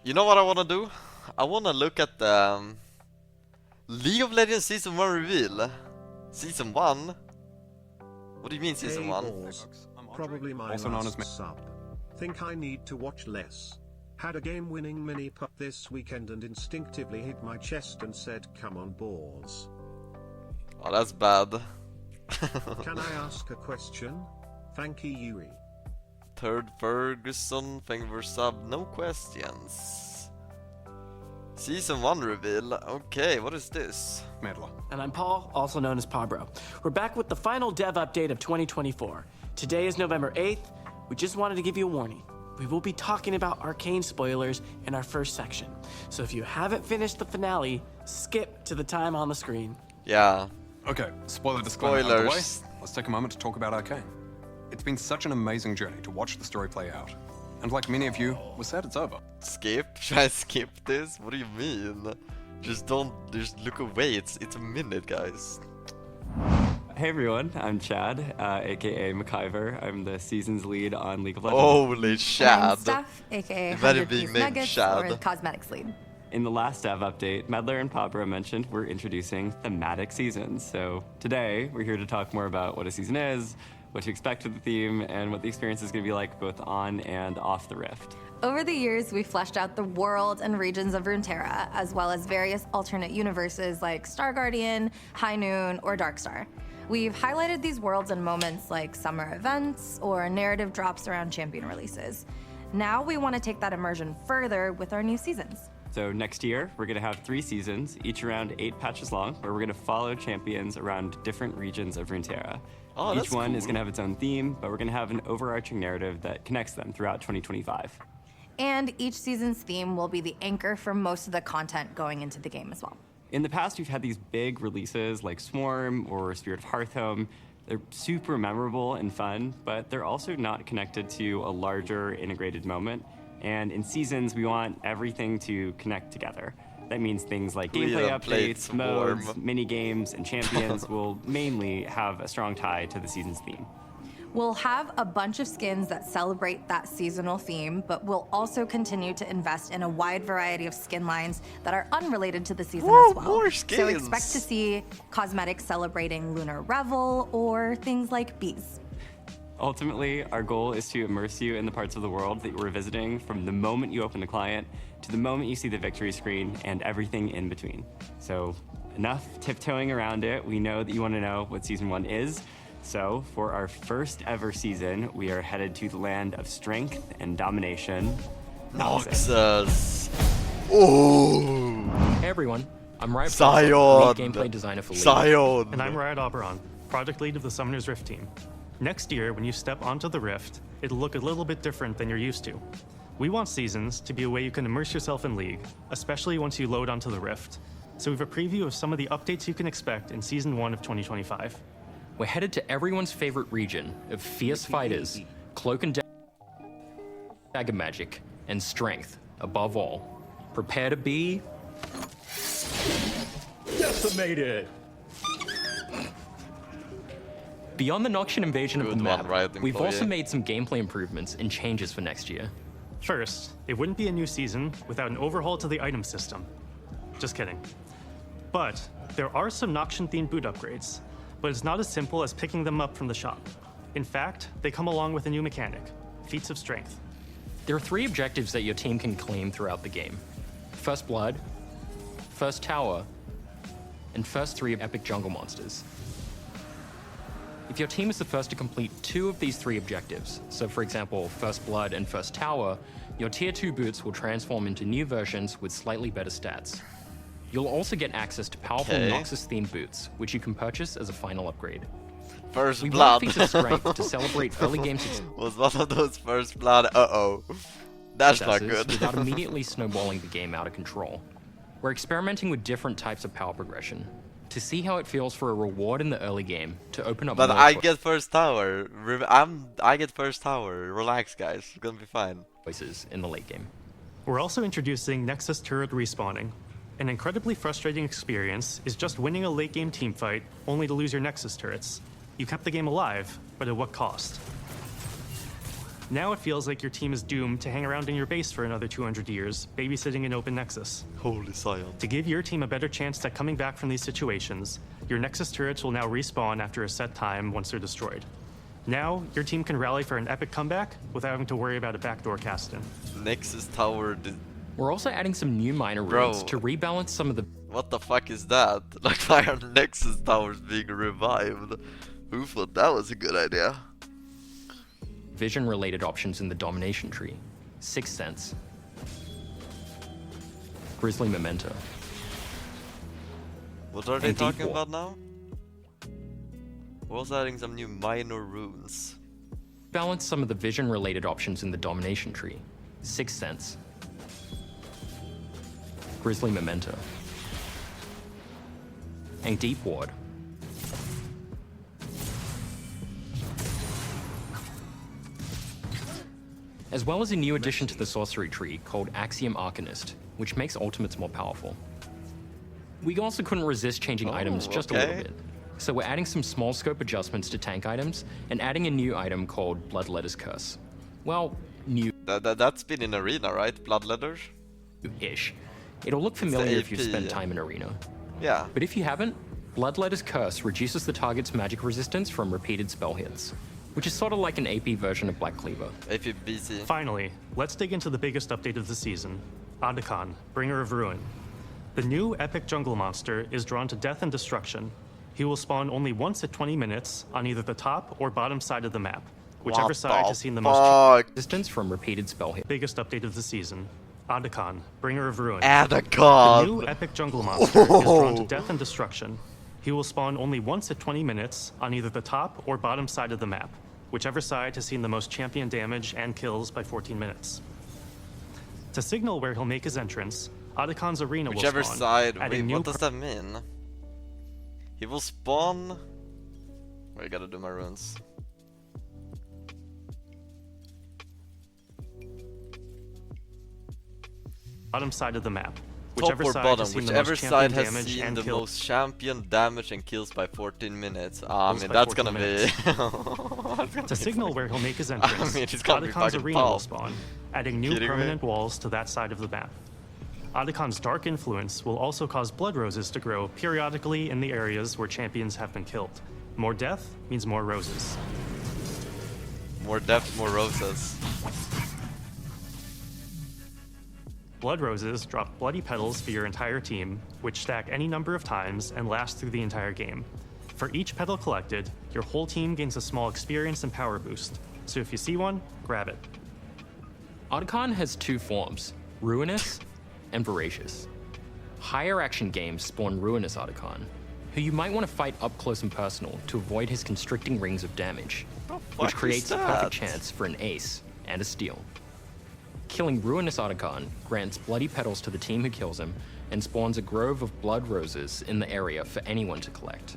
You know what I wanna do? I wanna look at the League of Legends Season 1 reveal. Season 1? What do you mean Season 1? Probably my also known as sub. Think I need to watch less. Had a game-winning mini-putt this weekend and instinctively hit my chest and said, "Come on, balls." Oh, that's bad. Can I ask a question? Thank you, Yuri. Third Ferguson, thank you for sub. No questions. Season 1 reveal. Okay, what is this? Medler. And I'm Paul, also known as Pabro. We're back with the final dev update of 2024. Today is November 8th. We just wanted to give you a warning. We will be talking about arcane spoilers in our first section. So if you haven't finished the finale, skip to the time on the screen. Yeah. Okay, spoiler disclaimer out of the way. Spoilers. Let's take a moment to talk about Arcane. It's been such an amazing journey to watch the story play out. And like many of you, we're sad it's over. Skip? Should I skip this? What do you mean? Just look away. It's a minute, guys. Hey everyone, I'm Chad, aka McIver. I'm the seasons lead on League of Legends. Holy And I'm Shad. Steph, aka Imagine 100 being Piece named Nuggets, Shad. or Cosmetics Lead. In the last dev update, Medler and Pabra mentioned we're introducing thematic seasons. So today, we're here to talk more about what a season is, what to expect with the theme, and what the experience is going to be like both on and off the Rift. Over the years, we fleshed out the world and regions of Runeterra, as well as various alternate universes like Star Guardian, High Noon, or Darkstar. We've highlighted these worlds in moments like summer events or narrative drops around champion releases. Now we want to take that immersion further with our new seasons. So next year, we're going to have 3 seasons, each around 8 patches long, where we're going to follow champions around different regions of Runeterra. Oh, Each that's one is cool. going to have its own theme, but we're going to have an overarching narrative that connects them throughout 2025. And each season's theme will be the anchor for most of the content going into the game as well. In the past, we've had these big releases like Swarm or Spirit of Hearthhome. They're super memorable and fun, but they're also not connected to a larger integrated moment. And in seasons, we want everything to connect together. That means things like We gameplay have played updates, modes, Swarm. mini-games, and champions will mainly have a strong tie to the season's theme. We'll have a bunch of skins that celebrate that seasonal theme, but we'll also continue to invest in a wide variety of skin lines that are unrelated to the season Whoa, as well. more So skins. expect to see cosmetics celebrating Lunar Revel or things like bees. Ultimately, our goal is to immerse you in the parts of the world that you're visiting from the moment you open the client to the moment you see the victory screen and everything in between. So enough tiptoeing around it. We know that you want to know what Season 1 is. So for our first ever season, we are headed to the land of strength and domination, Noxus. Noxus. Oh. Hey everyone, I'm Riot Zion. Lead gameplay designer for League. Zion. And I'm Riot Oberon, project lead of the Summoner's Rift team. Next year, when you step onto the Rift, it'll look a little bit different than you're used to. We want seasons to be a way you can immerse yourself in League, especially once you load onto the Rift. So we have a preview of some of the updates you can expect in Season 1 of 2025. We're headed to everyone's favorite region of fierce fighters, cloak and dagger magic, and strength, above all. Prepare to be... decimated! Beyond the Noxian invasion of Good the one, map, Riot we've employee. also made some gameplay improvements and changes for next year. First, it wouldn't be a new season without an overhaul to the item system. Just kidding. But there are some Noxian-themed boot upgrades, but it's not as simple as picking them up from the shop. In fact, they come along with a new mechanic, Feats of Strength. There are 3 objectives that your team can claim throughout the game. First Blood, First Tower, and first 3 epic jungle monsters. If your team is the first to complete 2 of these 3 objectives, so for example, First Blood and First Tower, your Tier 2 boots will transform into new versions with slightly better stats. You'll also get access to powerful Okay. Noxus-themed boots, which you can purchase as a final upgrade. First We blood. want Feats of Strength to celebrate early game Was one of those first blood. Uh-oh. That's not successes good. without immediately snowballing the game out of control. We're experimenting with different types of power progression to see how it feels for a reward in the early game to open up But more I get first tower. I get first tower. Relax, guys. It's gonna be fine. choices in the late game. We're also introducing Nexus turret respawning. An incredibly frustrating experience is just winning a late game teamfight only to lose your Nexus turrets. You kept the game alive, but at what cost? Now it feels like your team is doomed to hang around in your base for another 200 years, babysitting an open Nexus. Holy Zion. To give your team a better chance at coming back from these situations, your Nexus turrets will now respawn after a set time once they're destroyed. Now, your team can rally for an epic comeback without having to worry about a backdoor cast-in. Nexus Tower. We're also adding some new minor Bro. runes to rebalance some of the What the fuck is that? Like, why are Nexus Towers being revived? Who thought that was a good idea? vision-related options in the domination tree. Sixth Sense. Grizzly Memento. What are they And talking Deep War. about now? Was adding some new minor runes. Balance some of the vision-related options in the domination tree. Sixth Sense. Grizzly Memento. And Deep Ward. As well as a new addition to the sorcery tree called Axiom Arcanist, which makes ultimates more powerful. We also couldn't resist changing items just a little okay. bit. So we're adding some small scope adjustments to tank items and adding a new item called Bloodletter's Curse. Well, That's been in Arena, right? Bloodletter? new-ish. It'll look familiar if you've AP, spent yeah. time in Arena. Yeah. But if you haven't, Bloodletter's Curse reduces the target's magic resistance from repeated spell hits, which is sort of like an AP version of Black Cleaver. AP BC. Finally, let's dig into the biggest update of the season, Adakon, Bringer of Ruin. The new epic jungle monster is drawn to death and destruction. He will spawn only once at 20 minutes on either the top or bottom side of the map, whichever What side the has seen the most fuck? Resistance from repeated spell hits. biggest update of the season, Adakon, Bringer of Ruin. The Adakon! new epic jungle monster is drawn to death and destruction. He will spawn only once at 20 minutes on either the top or bottom side of the map, whichever side has seen the most champion damage and kills by 14 minutes. To signal where he'll make his entrance, Adakon's arena Whichever will spawn, side. adding Wait, new what does that mean? He will spawn. Wait, I gotta do my runes. bottom side of the map, Top whichever or side bottom, has seen the whichever most side champion has damage seen and the kills. most champion damage and kills by 14 minutes. I Kills mean, by that's 14 gonna minutes. be. That's gonna To be signal fucking- where he'll make his entrance, mean, it's gonna be Adakon's fucking arena will tall. spawn, adding new Kidding me? permanent walls to that side of the map. Adakon's dark influence will also cause blood roses to grow periodically in the areas where champions have been killed. More death means more roses. More depth, more roses. Blood roses drop bloody petals for your entire team, which stack any number of times and last through the entire game. For each petal collected, your whole team gains a small experience and power boost. So if you see one, grab it. Adakon has two forms, Ruinous and Voracious. Higher action games spawn Ruinous Adakon, who you might want to fight up close and personal to avoid his constricting rings of damage, fuck which is creates a that? perfect chance for an ace and a steal. Killing Ruinous Adakon grants bloody petals to the team who kills him and spawns a grove of blood roses in the area for anyone to collect.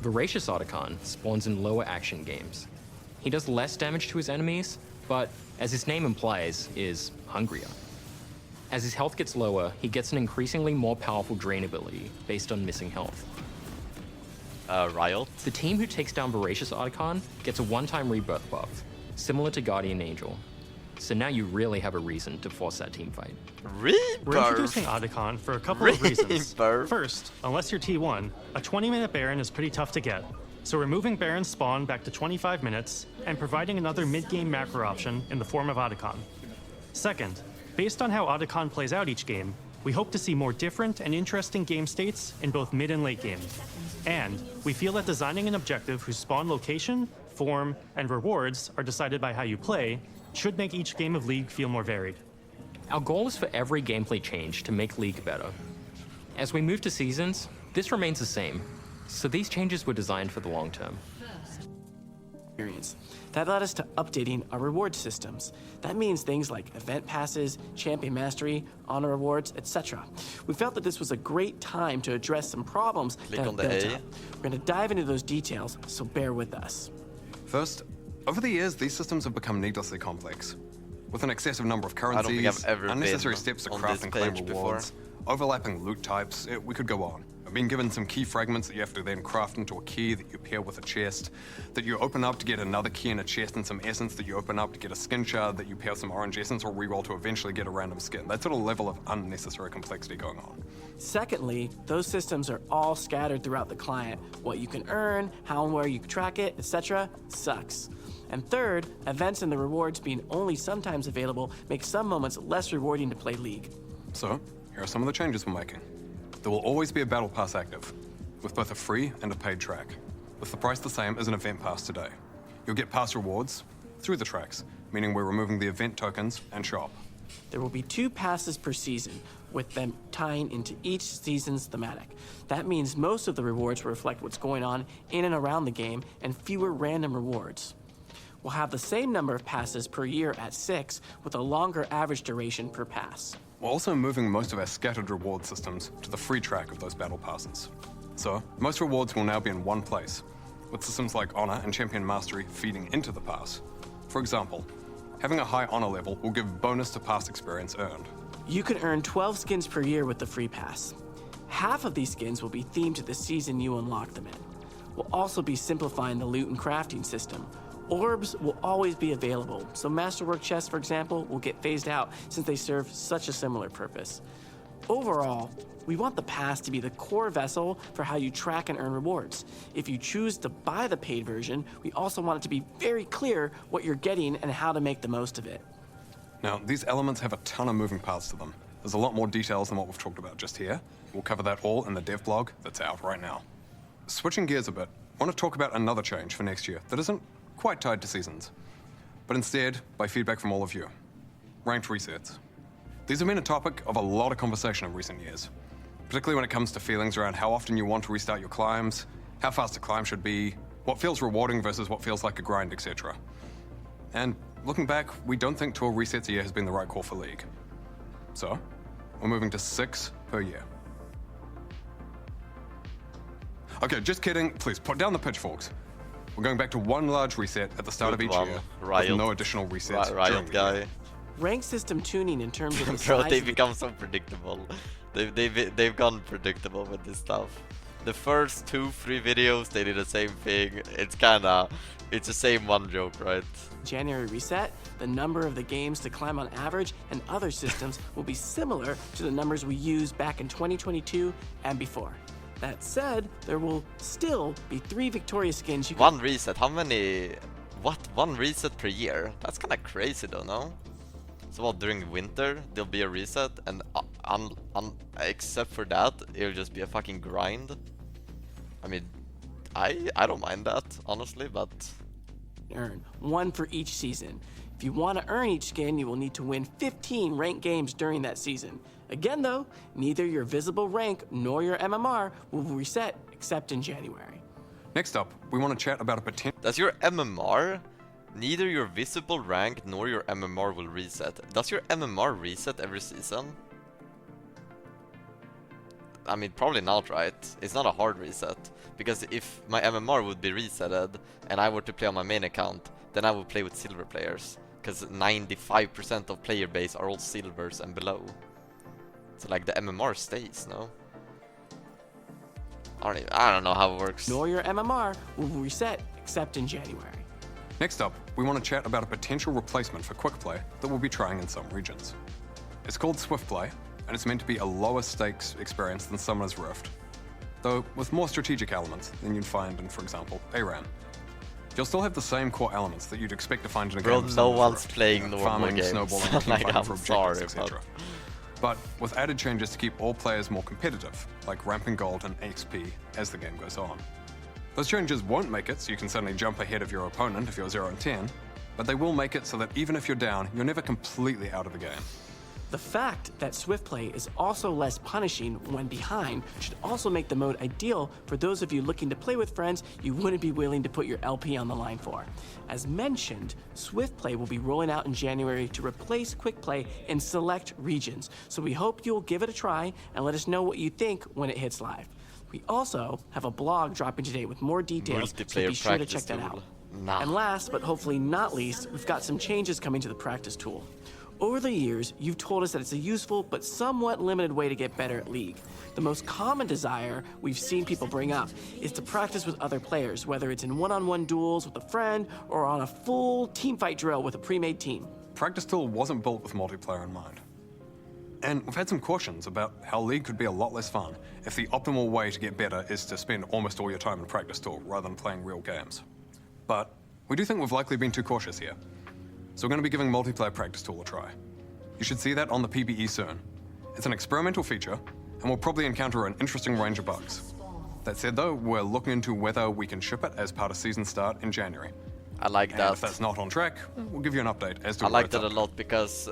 Voracious Adakon spawns in lower action games. He does less damage to his enemies, but as his name implies, is hungrier. As his health gets lower, he gets an increasingly more powerful drain ability based on missing health. Riot. The team who takes down Voracious Adakon gets a one-time rebirth buff, similar to Guardian Angel. So now you really have a reason to force that team fight. We're introducing Rebirth. Adakon for a couple of reasons. Rebirth. First, unless you're T1, a 20-minute Baron is pretty tough to get. So we're moving Baron's spawn back to 25 minutes and providing another mid-game macro option in the form of Adakon. Second, based on how Adakon plays out each game, we hope to see more different and interesting game states in both mid and late game. And we feel that designing an objective whose spawn location, form, and rewards are decided by how you play should make each game of League feel more varied. Our goal is for every gameplay change to make League better. As we move to seasons, this remains the same, so these changes were designed for the long term. Experience. That led us to updating our reward systems. That means things like event passes, champion mastery, honor rewards, etc. We felt that this was a great time to address some problems Click that on have the built A. up. We're going to dive into those details, so bear with us. First, over the years, these systems have become needlessly complex. With an excessive number of don't think currencies, I've ever unnecessary been steps to on craft this and claim page before. rewards, overlapping loot types, we could go on. I've been given some key fragments that you have to then craft into a key that you pair with a chest, that you open up to get another key in a chest and some essence that you open up to get a skin shard that you pair some orange essence or reroll to eventually get a random skin. That sort of level of unnecessary complexity going on. Secondly, those systems are all scattered throughout the client. What you can earn, how and where you track it, etc. sucks. And third, events and the rewards being only sometimes available make some moments less rewarding to play League. So, here are some of the changes we're making. There will always be a battle pass active, with both a free and a paid track, with the price the same as an event pass today. You'll get pass rewards through the tracks, meaning we're removing the event tokens and shop. There will be 2 passes per season, with them tying into each season's thematic. That means most of the rewards will reflect what's going on in and around the game, and fewer random rewards. We'll have the same number of passes per year at 6, with a longer average duration per pass. We're also moving most of our scattered reward systems to the free track of those battle passes. So, most rewards will now be in one place, with systems like Honor and Champion Mastery feeding into the pass. For example, having a high Honor level will give bonus to pass experience earned. You can earn 12 skins per year with the free pass. Half of these skins will be themed to the season you unlock them in. We'll also be simplifying the loot and crafting system. Orbs will always be available, so Masterwork chests, for example, will get phased out since they serve such a similar purpose. Overall, we want the pass to be the core vessel for how you track and earn rewards. If you choose to buy the paid version, we also want it to be very clear what you're getting and how to make the most of it. Now, these elements have a ton of moving parts to them. There's a lot more details than what we've talked about just here. We'll cover that all in the dev blog that's out right now. Switching gears a bit, I want to talk about another change for next year that isn't quite tied to seasons, but instead by feedback from all of you. Ranked resets. These have been a topic of a lot of conversation in recent years, particularly when it comes to feelings around how often you want to restart your climbs, how fast a climb should be, what feels rewarding versus what feels like a grind, etc. And looking back, we don't think 12 resets a year has been the right call for League. So, we're moving to 6 per year. Okay, just kidding. Please put down the pitchforks. We're going back to 1 large reset at the start of each year, Riot. with no additional resets during Riot the guy. year. Rank system tuning in terms of the Bro, size they of the become so predictable. They've gone predictable with this stuff. The first 2-3 videos, they did the same thing. It's the same one joke, right? January reset, the number of the games to climb on average and other systems will be similar to the numbers we used back in 2022 and before. That said, there will still be 3 Victoria skins you can... 1 reset, how many... What? 1 reset per year? That's kinda crazy though, no? So what, during winter, there'll be a reset, and except for that, it'll just be a fucking grind? I mean, I don't mind that, honestly, but... Earn 1 for each season. If you want to earn each skin, you will need to win 15 ranked games during that season. Again though, neither your visible rank nor your MMR will reset except in January. Next up, we want to chat about a potential... Does your MMR? Neither your visible rank nor your MMR will reset. Does your MMR reset every season? I mean, probably not, right? It's not a hard reset. Because if my MMR would be resetted and I were to play on my main account, then I would play with silver players. Because 95% of player base are all silvers and below. So like the MMR stays, no? I don't know how it works. Nor your MMR will reset except in January. Next up, we want to chat about a potential replacement for quick play that we'll be trying in some regions. It's called Swift Play, and it's meant to be a lower stakes experience than Summoner's Rift, though with more strategic elements than you'd find in, for example, ARAM. You'll still have the same core elements that you'd expect to find in a game of no Summoner's one's Rift, playing normal farming, games. snowballing, Like, fighting I'm for sorry, objectives, etc. But with added changes to keep all players more competitive, like ramping gold and XP as the game goes on. Those changes won't make it so you can suddenly jump ahead of your opponent if you're 0 and 10, but they will make it so that even if you're down, you're never completely out of the game. The fact that Swift Play is also less punishing when behind should also make the mode ideal for those of you looking to play with friends you wouldn't be willing to put your LP on the line for. As mentioned, Swift Play will be rolling out in January to replace Quick Play in select regions, so we hope you'll give it a try and let us know what you think when it hits live. We also have a blog dropping today with more details, so be sure to check that out. Nah. And last, but hopefully not least, we've got some changes coming to the practice tool. Over the years, you've told us that it's a useful but somewhat limited way to get better at League. The most common desire we've seen people bring up is to practice with other players, whether it's in one-on-one duels with a friend or on a full teamfight drill with a pre-made team. Practice Tool wasn't built with multiplayer in mind. And we've had some cautions about how League could be a lot less fun if the optimal way to get better is to spend almost all your time in Practice Tool rather than playing real games. But we do think we've likely been too cautious here. So we're going to be giving multiplayer Practice Tool a try. You should see that on the PBE soon. It's an experimental feature, and we'll probably encounter an interesting range of bugs. That said though, we're looking into whether we can ship it as part of season start in January. I like And that. if that's not on track, we'll give you an update as to I where like it's that a up. lot because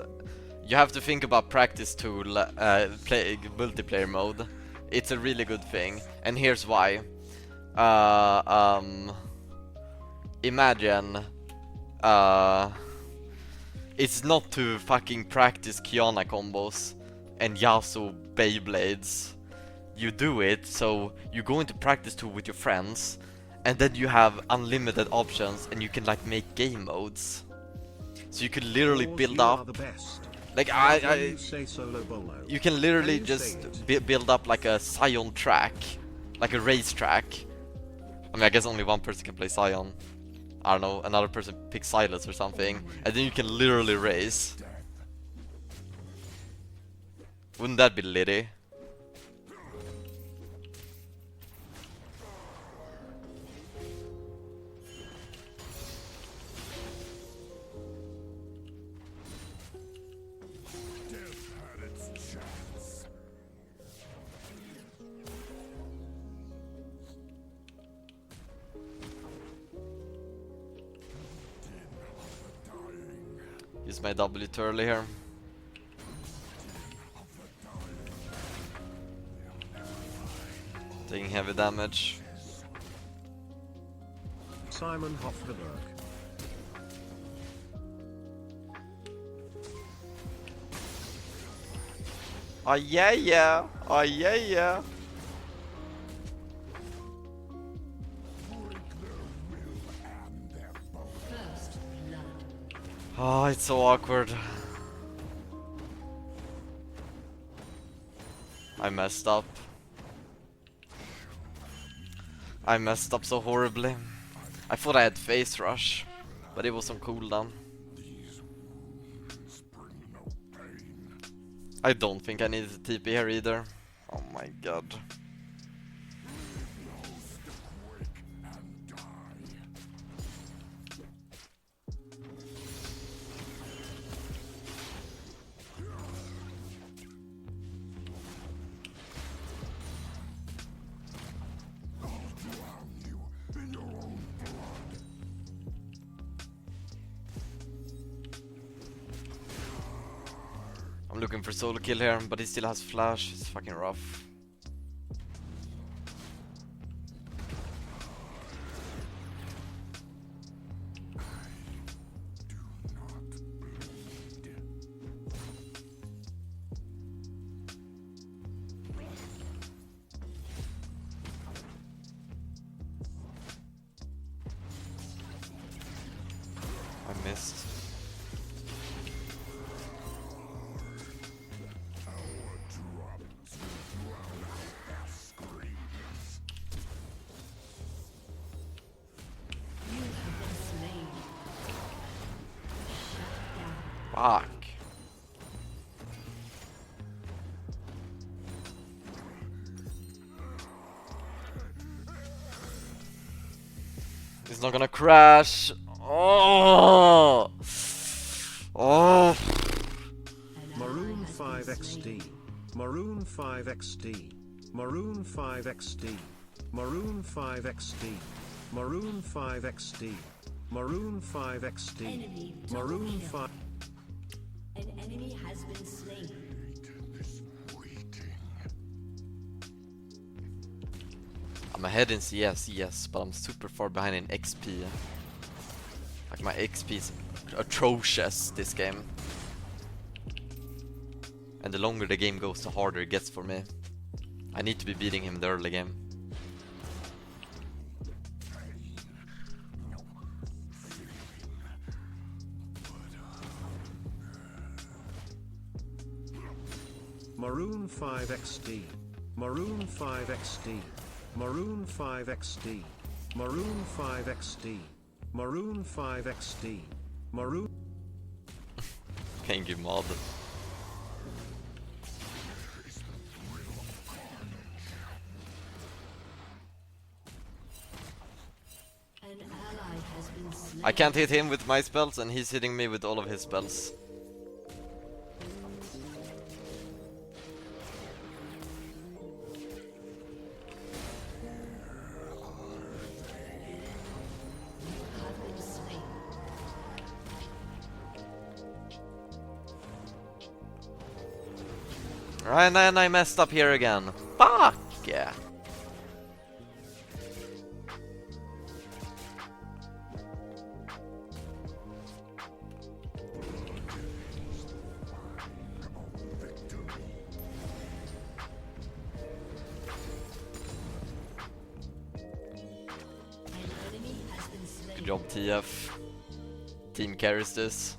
you have to think about Practice Tool play multiplayer mode. It's a really good thing, and here's why. Imagine it's not to fucking practice Kiana combos and Yasuo Beyblades. You do it, so you go into Practice Tool with your friends, and then you have unlimited options, and you can like make game modes. So you could literally Boars, build you are up. the best. Like How can you say Solo Bolo? you can literally Can you say just build up like a Scion track, like a race track. I mean, I guess only one person can play Scion. I don't know, another person picks Silas or something, and then you can literally race. Wouldn't that be litty? Use my W too early here. Taking heavy damage. Simon Hofferberg. Oh yeah yeah! Oh yeah yeah! Oh, it's so awkward. I messed up. I messed up so horribly. I thought I had Face Rush, but it was on cooldown. I don't think I needed TP here either. Oh my god. I'm looking for solo kill here, but he still has flash. It's fucking rough. I missed. Fuck. He's not gonna crash. Oh. Oh. Maroon 5XD. Maroon 5XD. Maroon 5XD. Maroon 5XD. Maroon 5XD. Maroon 5XD. Maroon 5. An enemy has been slain. I'm ahead in CS, yes, but I'm super far behind in XP. Like my XP is atrocious this game. And the longer the game goes, the harder it gets for me. I need to be beating him in the early game. Maroon 5 XD. Maroon 5 XD. Maroon 5 XD. Maroon 5 XD. Maroon 5 XD. Maroon. Can't give mod. An ally has been slain. I can't hit him with my spells, and he's hitting me with all of his spells. Have been slain. Right, and I messed up here again. Fuck! Yeah. An enemy has been slain. Good job, TF. Team carries this.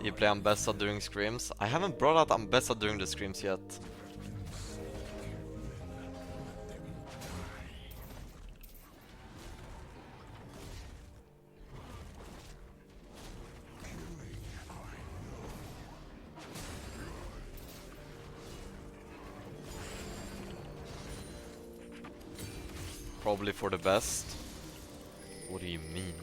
You play Ambessa during screams? I haven't brought out Ambessa during the screams yet. Probably for the best. What do you mean?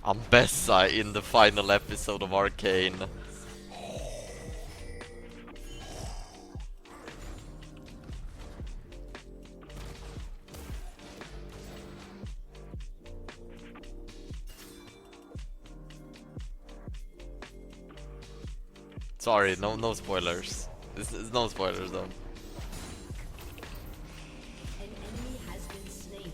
Ambessa in the final episode of Arcane. Sorry, no spoilers. This is no spoilers though. An enemy has been slain.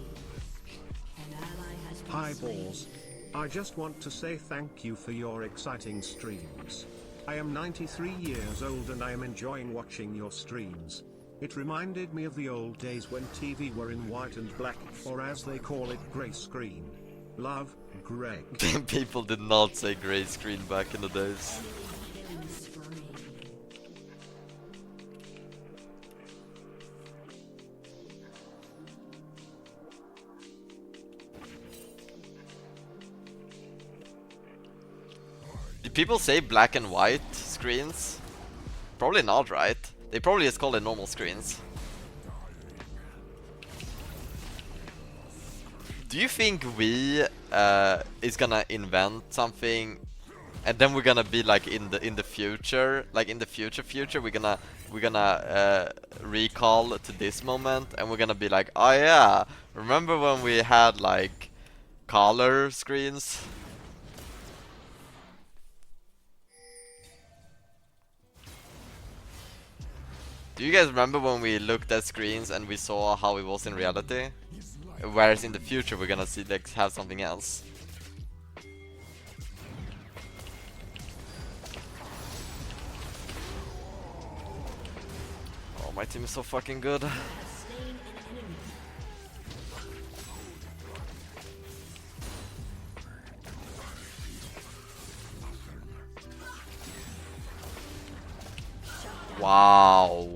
An ally has been Hi slain. balls. I just want to say thank you for your exciting streams. I am 93 years old and I am enjoying watching your streams. It reminded me of the old days when TV were in white and black, or as they call it, grey screen. Love, Greg. People did not say grey screen back in the days. Killing spree. Do people say black and white screens? Probably not, right? They probably just call it normal screens. Do you think we is gonna invent something, and then we're gonna be like in the future, like in the future, we're gonna recall to this moment, and we're gonna be like, oh yeah, remember when we had like color screens? Do you guys remember when we looked at screens and we saw how it was in reality? Whereas in the future we're gonna see like have something else. Oh, my team is so fucking good. Has slain an enemy. Wow.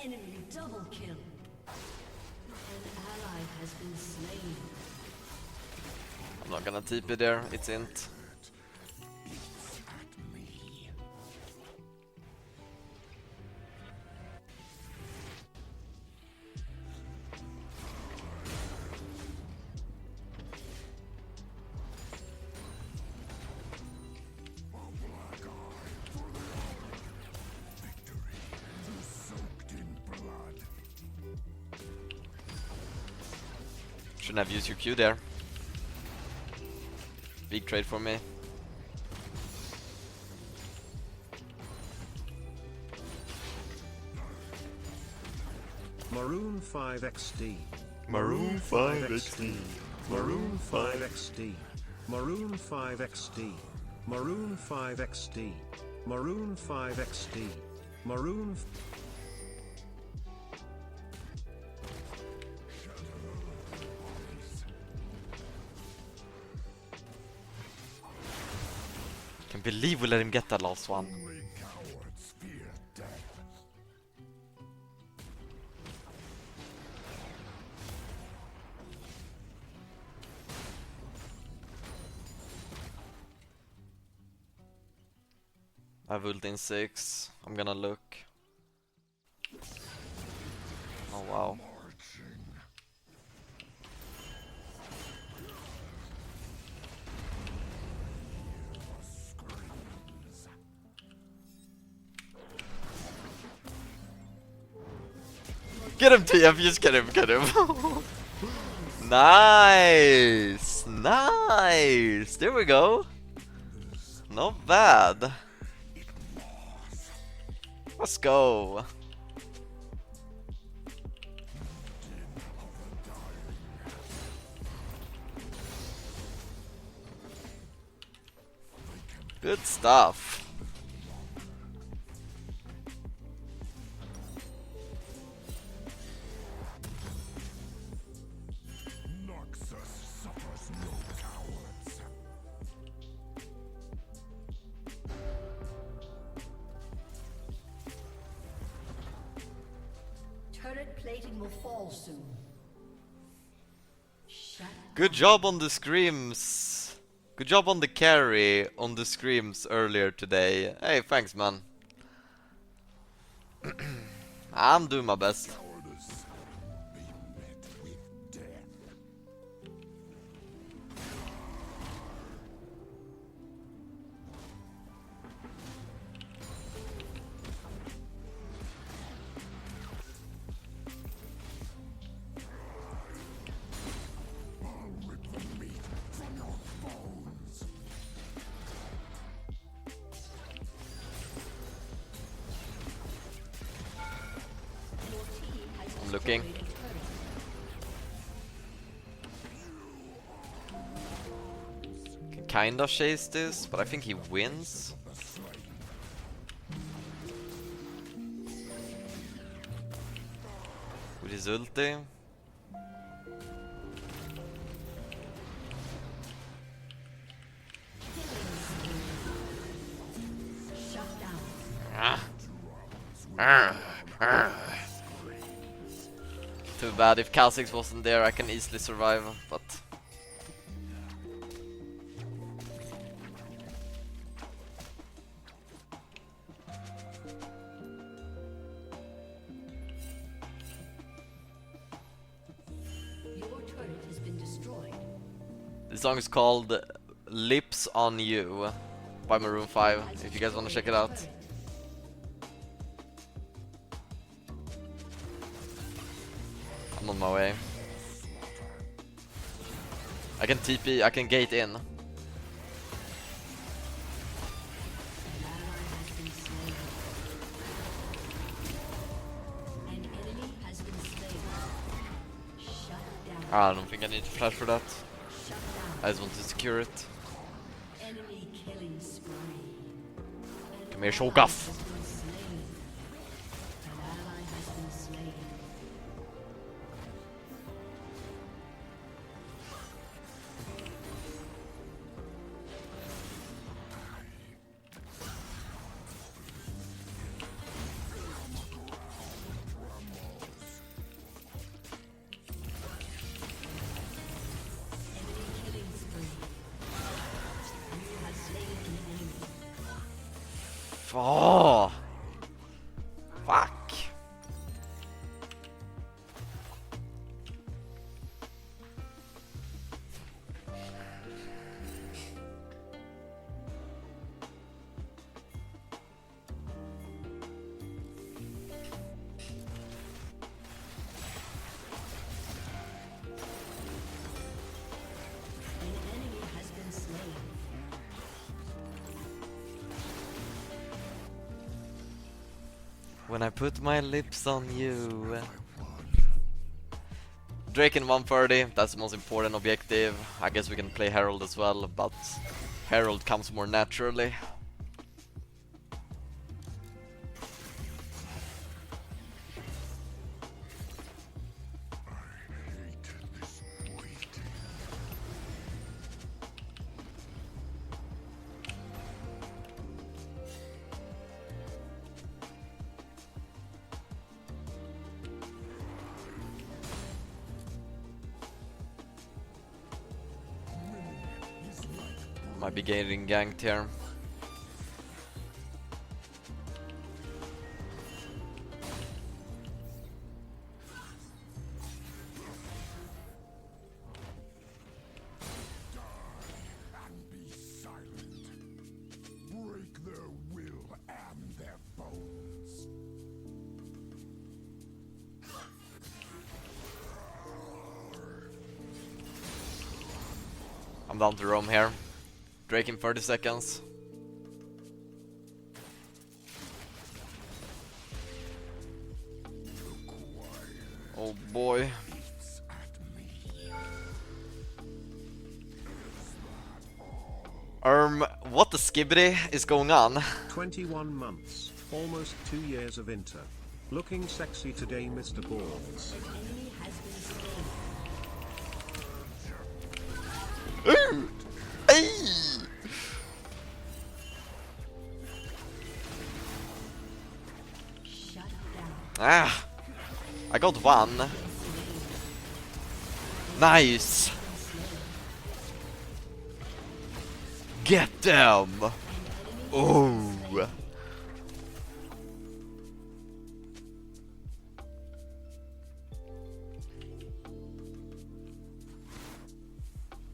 Enemy double kill. An ally has been slain. I'm not gonna TP there, it's int. Shouldn't have used your Q there. Big trade for me. Maroon 5 XD. Maroon 5 XD. Maroon 5 XD. Maroon 5 XD. Maroon 5 XD. Maroon 5 XD. Maroon. Can't believe we let him get that last one. I have ult in 6. I'm gonna look. Oh wow. Get him, TF, just get him. Nice! Nice! There we go. Not bad. Let's go. Good stuff. Turret plating will fall soon. Shut Good job on the screams. Good job on the carry on the screams earlier today. Hey, thanks, man. I'm doing my best. I'm looking. Can kinda chase this, but I think he wins. With his ulti. Too bad, if Kha'Zix wasn't there I can easily survive, but... Your turret has been destroyed. This song is called Lips on You by Maroon 5, if you guys want to check it out. I'm on my way. I can TP, I can gate in. An enemy has been slain. Shut down. I don't think I need to flash for that. Shut down. I just want to secure it. Enemy killing spree. Come here, Shogaff. Has been slain. An ally has been slain. Oh, fuck. An enemy has been slain. When I put my lips on you. Drake in 130, that's the most important objective. I guess we can play Herald as well, but Herald comes more naturally. Might be getting ganked here. Break their will and their bones. I'm down to roam here. Drake in 30 seconds. Oh boy. What the skibbity is going on? 21 months, almost 2 years of Inter. Looking sexy today, Mr. Balls. Enemy has been slain. Ooh! Hey! Shut down. Ah! I got one. Nice! Get them! Oh!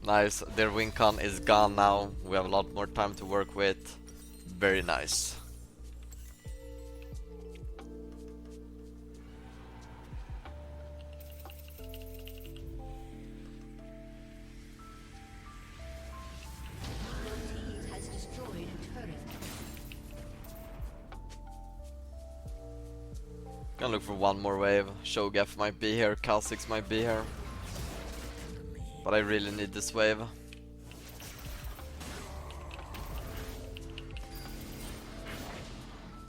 Nice, their win con is gone now. We have a lot more time to work with. Very nice. Team has destroyed a turret. Gonna look for one more wave. Shogaf might be here, Kha'Zix might be here. But I really need this wave.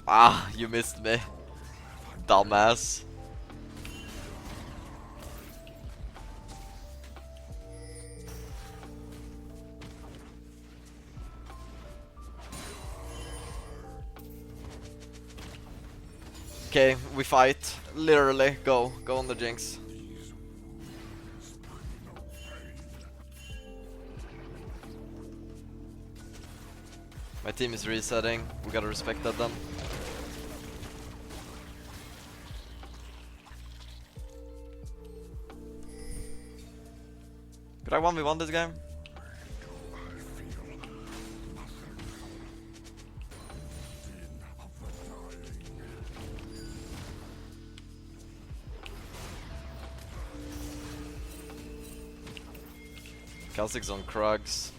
Ah, you missed me. Dumbass. Okay, we fight. Literally, go on the Jinx. My team is resetting. We gotta respect that then. Could I 1v1 this game? Kha'Zix on Krugs.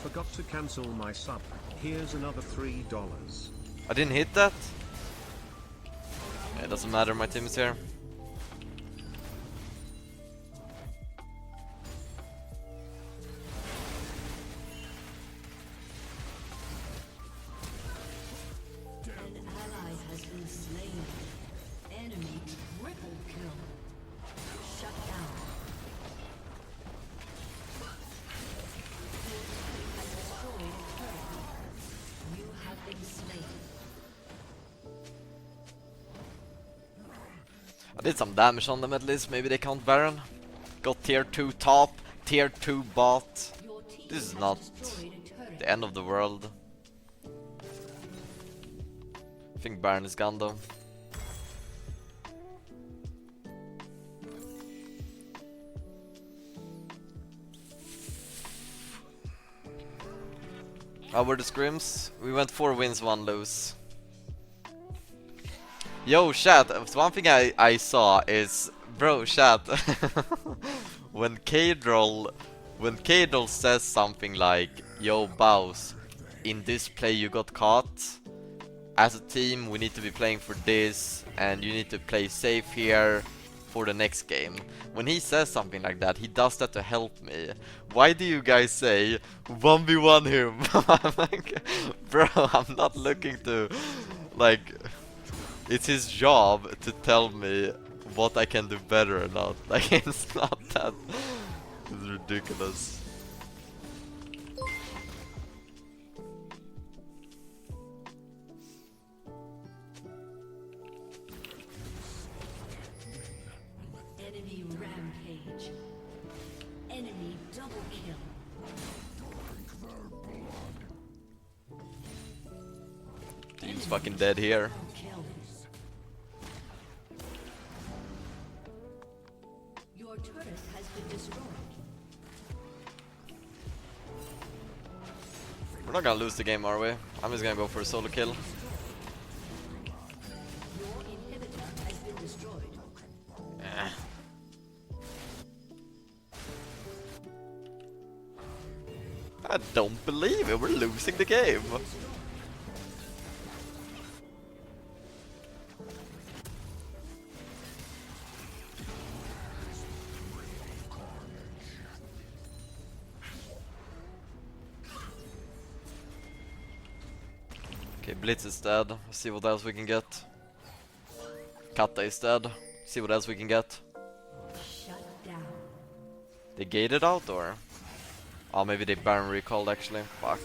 Forgot to cancel my sub. Here's another $3. I didn't hit that? Yeah, it doesn't matter, my team is here. An ally has been slain. Enemy triple kill. Shut down. Your team has destroyed a turret. You have been slain. I did some damage on them at least, maybe they count Baron. Got tier 2 top, tier 2 bot. Your team This is has not... destroyed a turret. The end of the world. I think Baron is gone though. How were the scrims? We went 4 wins, 1 lose. Yo, chat, one thing I saw is, bro, chat, when Kadrol says something like, yo, Baus, in this play you got caught, as a team we need to be playing for this, and you need to play safe here for the next game. When he says something like that, he does that to help me. Why do you guys say 1v1 him? I'm like, bro, I'm not looking to, like, it's his job to tell me what I can do better or not. Like, it's not that. It's ridiculous. Enemy rampage. Enemy double kill. Team's fucking dead here. Kill. Your turret has been destroyed. We're not gonna lose the game, are we? I'm just gonna go for a solo kill. Your inhibitor has been destroyed. I don't believe it, we're losing the game. Okay, Blitz is dead. Let's see what else we can get. Kata is dead. See what else we can get. Shut down. They gated out or? Oh, maybe they Baron recalled actually. Fuck.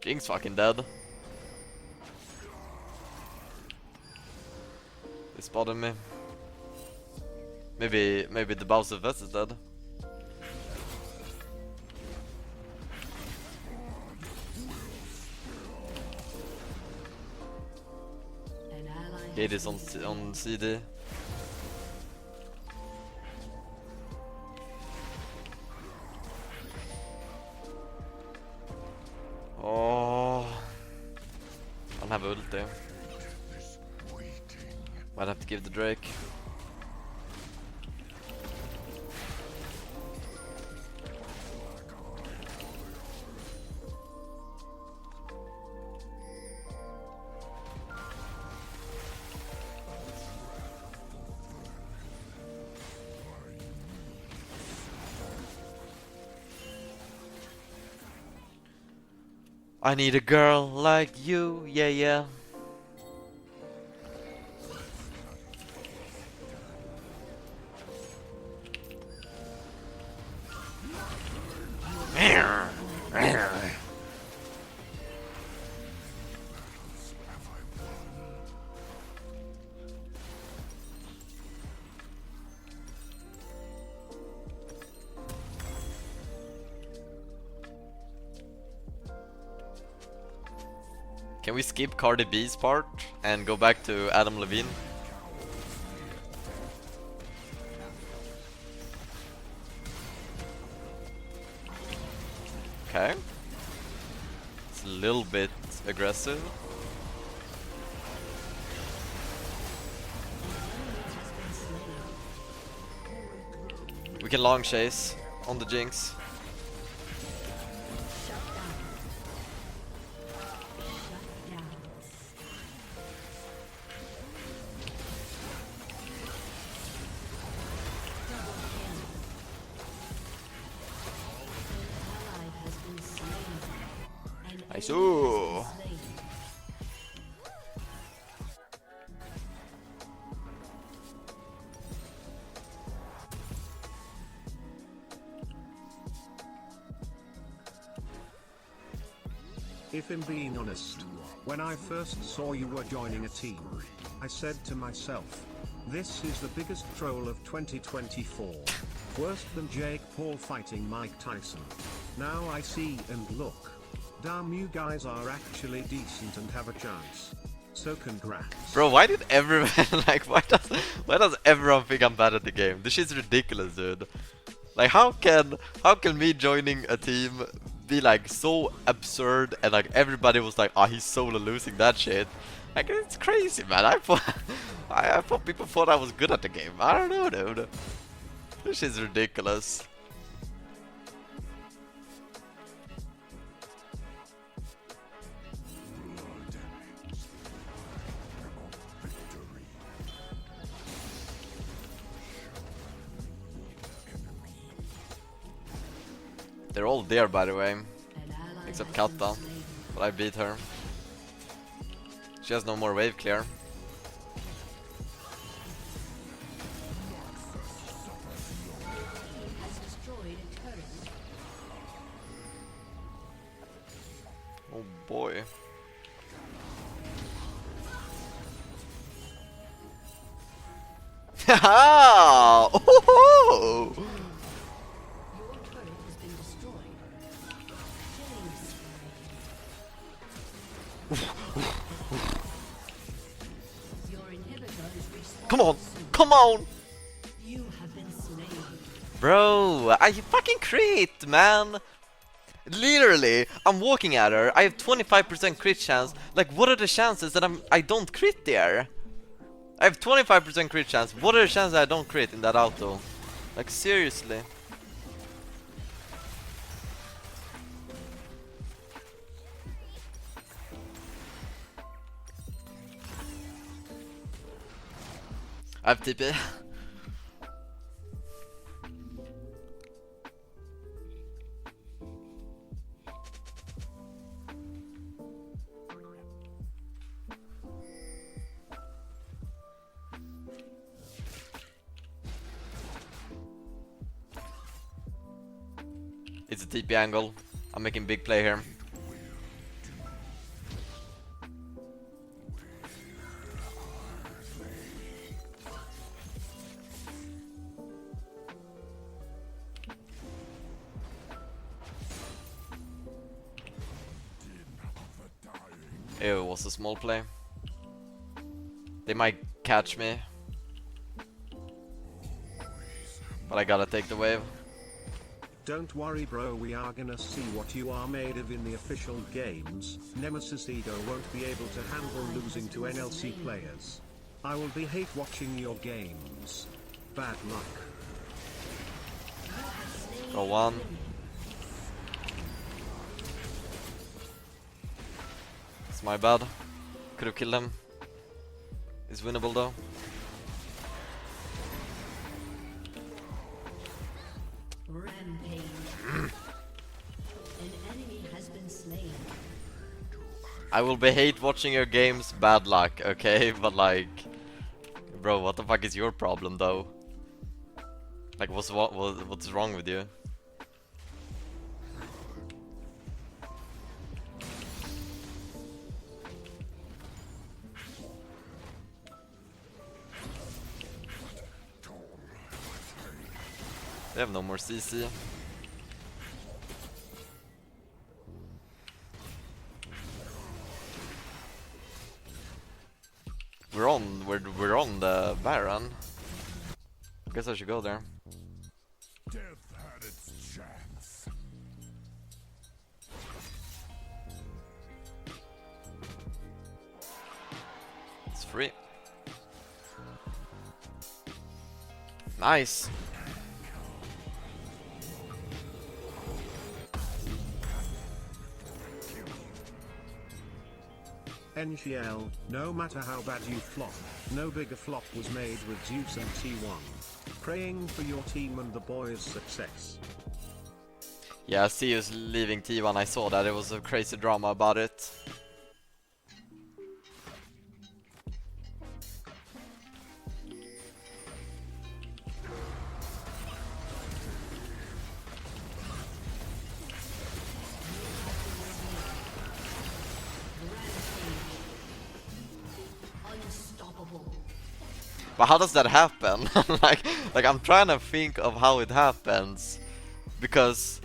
King's fucking dead. They spotted me. Maybe Thebausffs is dead. An ally Gate is on CD. Oh, I don't have ulti. Might have to give the Drake. I need a girl like you, yeah, yeah. Can we skip Cardi B's part and go back to Adam Levine? Okay. It's a little bit aggressive. We can long chase on the Jinx. Nice. Ooh. If I'm being honest, when I first saw you were joining a team, I said to myself, this is the biggest troll of 2024. Worse than Jake Paul fighting Mike Tyson. Now I see and look. Damn, you guys are actually decent and have a chance. So congrats. Bro, why did everyone like why does everyone think I'm bad at the game? This shit's ridiculous, dude. Like how can me joining a team be like so absurd and like everybody was like, oh, he's solo losing that shit. Like it's crazy, man. I thought people thought I was good at the game. I don't know, dude. This shit's ridiculous. They're all there, by the way, except Katta, but I beat her. She has no more wave clear. Oh boy. Haha! Oh! Come on! Come on! You have been slain. Bro, I fucking crit, man! Literally, I'm walking at her, I have 25% crit chance. Like, what are the chances that I don't crit there? I have 25% crit chance. What are the chances I don't crit in that auto? Like, seriously. I have TP. It's a TP angle. I'm making big play here. Ew, it was a small play. They might catch me. But I gotta take the wave. Don't worry, bro, we are gonna see what you are made of in the official games. Nemesis Ego won't be able to handle losing to NLC players. I will be hate watching your games. Bad luck. Go on. It's my bad. Could've killed him. It's winnable though. Rampage. An enemy has been slain. I will be hate watching your games, bad luck, okay? But like, bro, what the fuck is your problem though? Like, what's wrong with you? They have no more CC. We're on the Baron. Guess I should go there. Death had its chance. It's free. Nice. NGL, no matter how bad you flop, no bigger flop was made with Zeus and T1. Praying for your team and the boys' success. Yeah, Zeus leaving T1, I saw that. It was a crazy drama about it. But how does that happen? like I'm trying to think of how it happens, because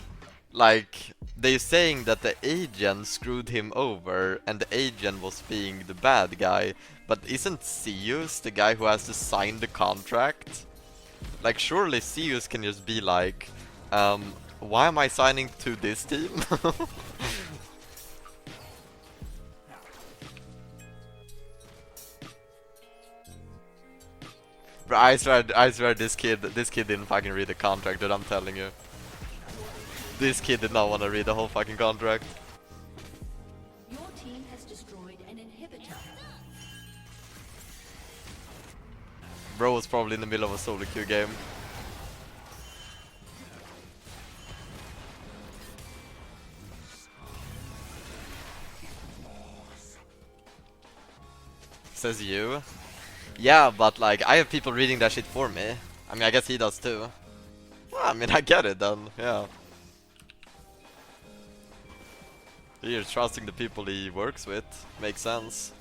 like they're saying that the agent screwed him over and the agent was being the bad guy, but isn't Zeus the guy who has to sign the contract? Like surely Zeus can just be like, why am I signing to this team? Bro, I swear this kid didn't fucking read the contract, dude, I'm telling you. This kid did not want to read the whole fucking contract. Your team has destroyed an inhibitor. Bro was probably in the middle of a solo queue game. Says you. Yeah, but like I have people reading that shit for me. I mean, I guess he does too. Well, I mean, I get it then. Yeah. He's trusting the people he works with. Makes sense.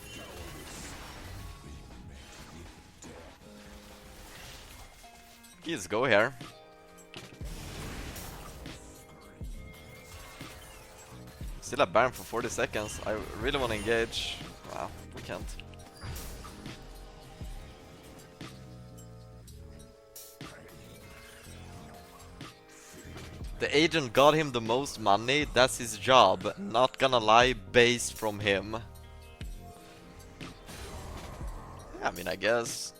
Please go here. Still a Baron for 40 seconds. I really want to engage. Wow, we can't. The agent got him the most money, that's his job. Not gonna lie, based from him. Yeah, I mean, I guess.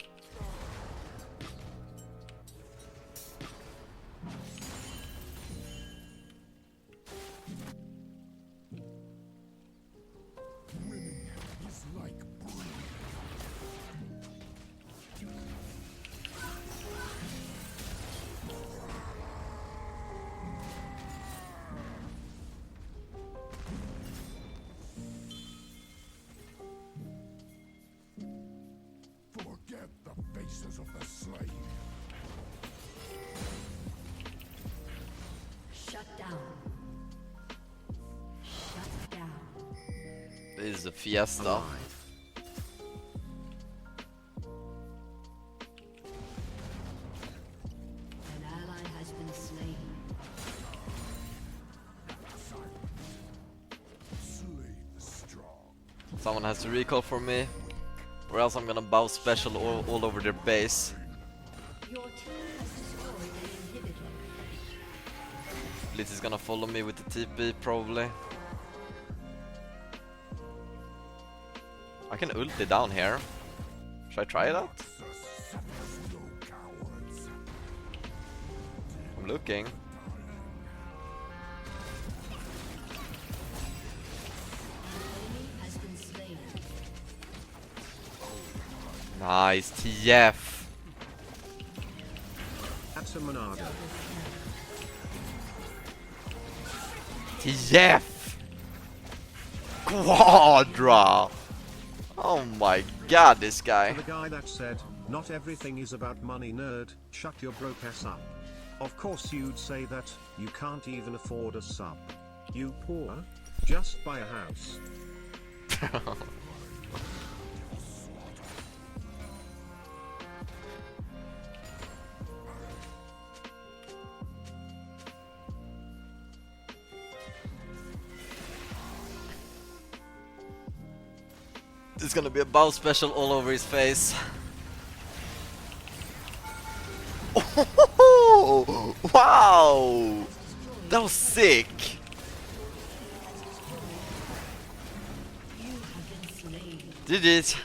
Is like breathing. Forget the faces of the slain. Shut down. Shut down. This is a fiesta. An ally has been slain. Slay the strong. Someone has to recall for me, or else I'm gonna bow special all over their base. Your team has destroyed an inhibitor. Blitz is gonna follow me with the TP probably. I can ulti down here. Should I try that? No cowards. I'm looking. Enemy has been slain. Nice, TF. That's a Monado. TF. Quadra. Oh my god, this guy. To the guy that said, not everything is about money, nerd, shut your broke ass up. Of course you'd say that, you can't even afford a sub. You poor? Just buy a house. There's gonna be a bow special all over his face. Oh, wow! That was sick! You have been slain. GG's.